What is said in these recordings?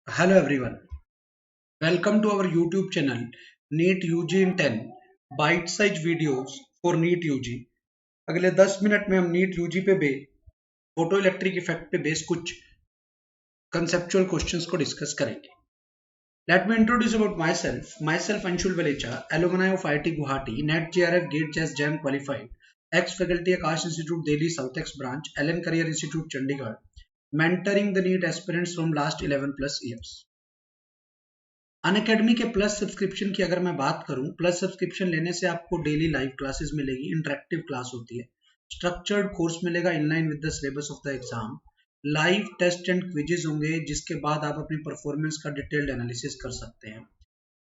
Hello everyone, welcome to our YouTube channel NEET UG in 10 bite size videos for NEET UG. अगले 10 minute में हम NEET UG पे photo electric effect पे base कुछ conceptual questions को discuss करेंगे। Let me introduce about myself Anshul Valecha, alumni of IIT Guwahati, NET JRF GATE JEST JAM qualified, ex faculty Aakash institute Delhi south ex branch, Allen career institute Chandigarh, mentoring the NEET aspirants from last 11 plus years। Unacademy के plus subscription की अगर मैं बात करूं, plus subscription लेने से आपको daily live classes मिलेगी, इंटरेक्टिव क्लास होती है, स्ट्रक्चर्ड कोर्स मिलेगा in line with the syllabus of the exam, live test and quizzes होंगे जिसके बाद आप अपनी परफॉर्मेंस का डिटेल्ड एनालिसिस कर सकते हैं,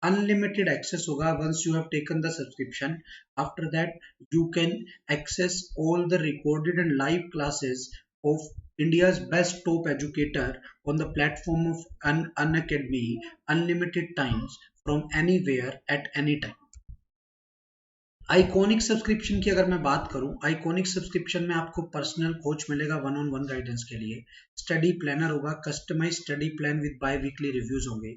अनलिमिटेड एक्सेस होगा once you have taken the subscription. After that you can access all the recorded and live classes of India's best top educator on the platform of Unacademy, unlimited times from anywhere at any time। Iconic subscription की अगर मैं बात करूं, iconic subscription में आपको personal coach मिलेगा one on one guidance के लिए, स्टडी प्लानर होगा, customise study plan with biweekly reviews होंगे,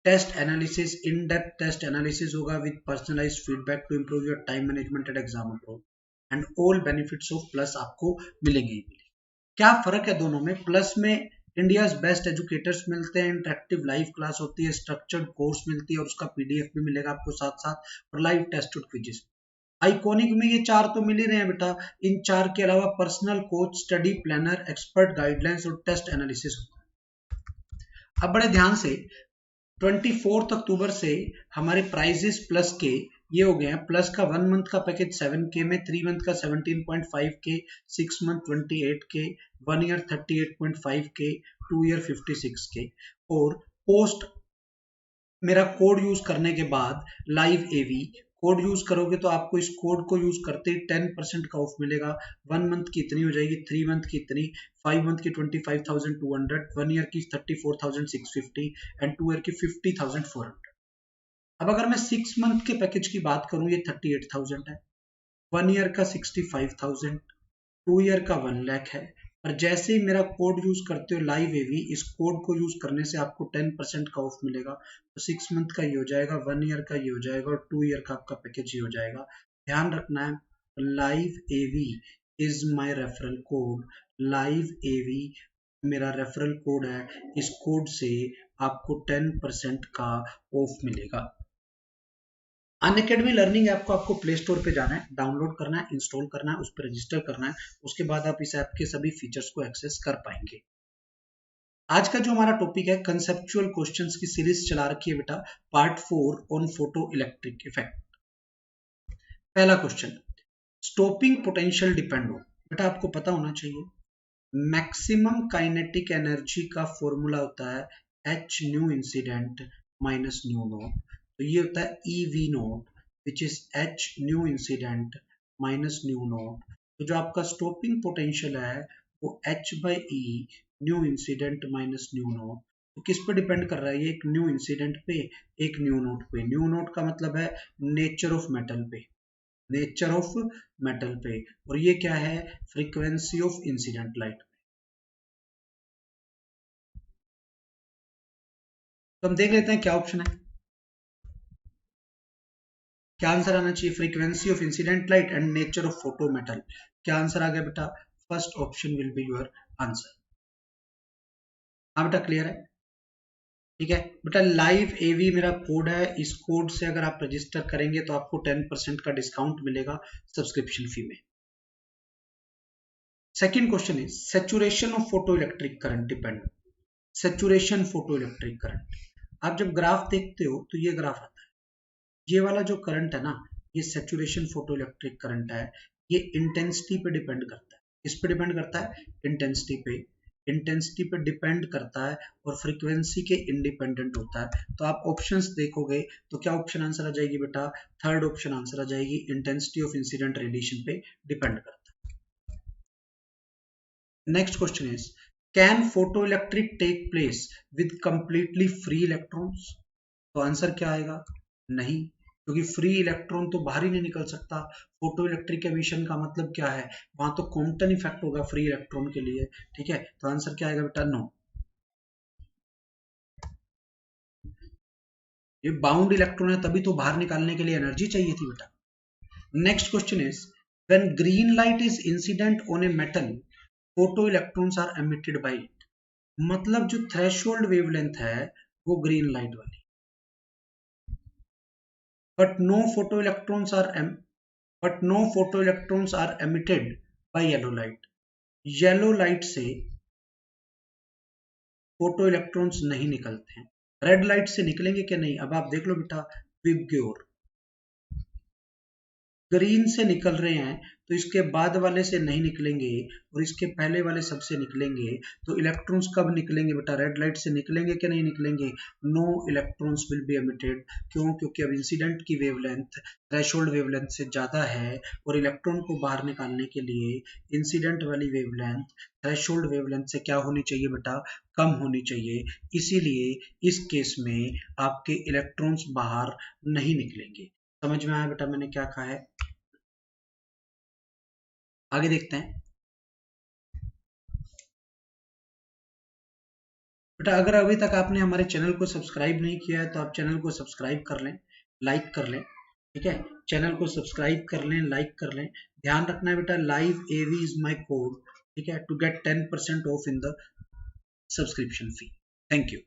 test analysis, in depth test analysis होगा with personalised feedback to improve your time management and exam approach, and all benefits of plus आपको मिलेंगे। क्या फर्क है दोनों में? प्लस में इंडिया बेस्ट एजुकेटर्स मिलते हैं, इंटरेक्टिव लाइव क्लास होती है, स्ट्रक्चर्ड कोर्स मिलती है और उसका PDF भी मिलेगा आपको साथ साथ, और लाइव टेस्ट और क्विजेस। आइकॉनिक में ये चार तो मिल ही रहे हैं बेटा, इन चार के अलावा personal coach, study planner, expert guidelines और टेस्ट एनालिसिस होता है। अब बड़े ध्यान से 24 अक्टूबर से हमारे प्राइजेस प्लस के ये हो गए हैं। प्लस का 1 मंथ का पैकेज 7K में, 3 मंथ का 17.5K, 6 month 28K, 1 year 38.5K, 2 year 56K, और पोस्ट मेरा कोड यूज करने के बाद लाइव AV कोड यूज करोगे तो आपको इस कोड को यूज करते ही 10% का ऑफ मिलेगा। 1 मंथ की इतनी हो जाएगी, 3 मंथ की इतनी, 5 मंथ की 25,200, 1 ईयर की 34,650 एंड 2 ईयर की 50,400। अब अगर मैं 6 मंथ के पैकेज की बात करूं, ये 38,000 है, 1 ईयर का 65,000, 2 ईयर का 1 लाख है। और जैसे ही मेरा कोड यूज करते हो लाइव AV, इस कोड को यूज करने से आपको 10% का ऑफ मिलेगा। तो 6 मंथ का ये हो जाएगा, 1 ईयर का ये हो जाएगा और 2 ईयर का आपका पैकेज ये हो जाएगा। ध्यान रखना है, live AV is my referral code, live AV मेरा रेफरल कोड है, इस कोड से आपको 10% का ऑफ मिलेगा। अनअकैडमी लर्निंग ऐप को आपको प्ले स्टोर पे जाना है, डाउनलोड करना है, इंस्टॉल करना है, उस पर रजिस्टर करना है, उसके बाद आप इस ऐप के सभी फीचर्स को एक्सेस कर पाएंगे। आज का जो हमारा टॉपिक है, कंसेप्चुअल क्वेश्चंस की सीरीज चला रखी है बेटा, part 4 on photo electric effect. पहला क्वेश्चन, स्टॉपिंग पोटेंशियल डिपेंड हो, बेटा आपको पता होना चाहिए मैक्सिमम काइनेटिक एनर्जी का फॉर्मूला होता है H new incident minus new note, तो ये होता है EV note which is H new incident minus new note. तो जो आपका स्टॉपिंग पोटेंशियल है वो H/E new incident minus new note, तो किस पे डिपेंड कर रहा है? ये एक न्यू इंसिडेंट पे, एक न्यू नोट पे। न्यू नोट का मतलब है नेचर ऑफ मेटल पे, नेचर ऑफ मेटल पे, और ये क्या है? Frequency of incident light. तो हम देख लेते हैं क्या ऑप्शन है, क्या आंसर आना चाहिए? Frequency of incident light and nature of photo metal. क्या आंसर आ गया बेटा? First option will be your answer. हाँ बेटा, क्लियर है? ठीक है बेटा, लाइव AV मेरा कोड है, इस कोड से अगर आप रजिस्टर करेंगे तो आपको 10% का डिस्काउंट मिलेगा सब्सक्रिप्शन फी में। Second question is saturation of photo electric current depend, saturation photo electric current. आप जब ग्राफ देखते हो तो ये ग्राफ आता है, ये वाला जो करंट है ना, ये सेचुरेशन फोटो इलेक्ट्रिक करंट है। ये इंटेंसिटी पे डिपेंड करता है, इस पे डिपेंड करता है इंटेंसिटी पे, इंटेंसिटी पे डिपेंड करता है और फ्रीक्वेंसी के इंडिपेंडेंट होता है। तो आप ऑप्शंस देखोगे तो क्या ऑप्शन आंसर आ जाएगी बेटा? थर्ड ऑप्शन आंसर आ जाएगी, इंटेंसिटी ऑफ इंसिडेंट रेडिएशन पे डिपेंड करता है। Next question is can photo electric take place with completely free electrons? तो आंसर क्या आएगा? नहीं, क्योंकि फ्री इलेक्ट्रॉन तो बाहर ही नहीं निकल सकता। फोटो इलेक्ट्रिक एमिशन का मतलब क्या है? वहां तो कॉम्पटन इफेक्ट होगा फ्री इलेक्ट्रॉन के लिए। ठीक है, तो आंसर क्या आएगा बेटा? नो। ये बाउंड इलेक्ट्रॉन है, तभी तो बाहर निकालने के लिए एनर्जी चाहिए थी बेटा। Next question is when green light is incident on a metal photo electrons are emitted by it. मतलब जो थ्रेशोल्ड वेवलेंथ है वो ग्रीन लाइट वाली, but no photo electrons are emitted by yellow light. Yellow light से photo electrons नहीं निकलते हैं। Red light से निकलेंगे क्या? नहीं। अब आप देख लो बेटा, विबग्योर ग्रीन से निकल रहे हैं तो इसके बाद वाले से नहीं निकलेंगे और इसके पहले वाले सबसे निकलेंगे। तो इलेक्ट्रॉन्स कब निकलेंगे बेटा? रेड लाइट से निकलेंगे कि नहीं निकलेंगे? No electrons will be emitted. क्यों? क्योंकि अब इंसिडेंट की वेवलेंथ थ्रेशोल्ड वेवलेंथ से ज्यादा है और इलेक्ट्रॉन को बाहर निकालने के लिए इंसिडेंट वाली वेवलेंथ थ्रेशोल्ड वेवलेंथ से क्या होनी चाहिए बेटा? कम होनी चाहिए। इसीलिए इस केस में आपके इलेक्ट्रॉन्स बाहर नहीं निकलेंगे। समझ में आया बेटा मैंने क्या कहा है? आगे देखते हैं बेटा। अगर अभी तक आपने हमारे चैनल को सब्सक्राइब नहीं किया है तो आप चैनल को सब्सक्राइब कर लें, लाइक कर लें। ठीक है, चैनल को सब्सक्राइब कर लें, लाइक कर लें। ध्यान रखना है बेटा, live AV is my code. ठीक है, to get 10% off in the subscription fee. Thank you.